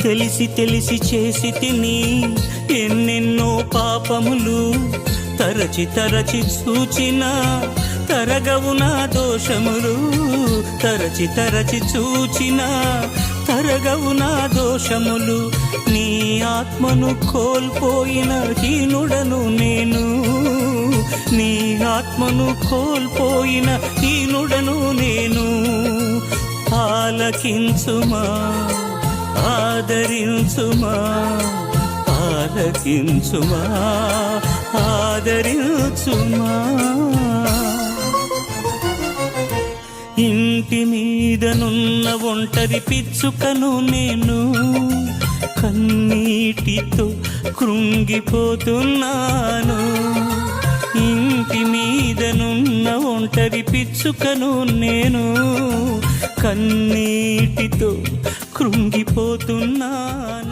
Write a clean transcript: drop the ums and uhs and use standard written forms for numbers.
తెలిసి తెలిసి చేసి తిని ఎన్నెన్నో పాపములు, తరచి తరచి చూచిన తరగవు నా దోషములు, తరచి తరచి చూచిన తరగవు నా దోషములు. నీ ఆత్మను కోల్పోయిన హీనుడను నేను, నీ ఆత్మను కోల్పోయిన హీనుడను నేను. ఆలకించుమా, ఆదరించుమా, ఆలకించుమా, ఆదరించుమా. ఇంటి మీదనున్న ఒంటరి పిచ్చుకను నేను, కన్నీటితో కృంగిపోతున్నాను. ఇంటి మీదనున్న ఒంటరి పిచ్చుకను నేను, కన్నీటితో కృంగిపోతున్నాను.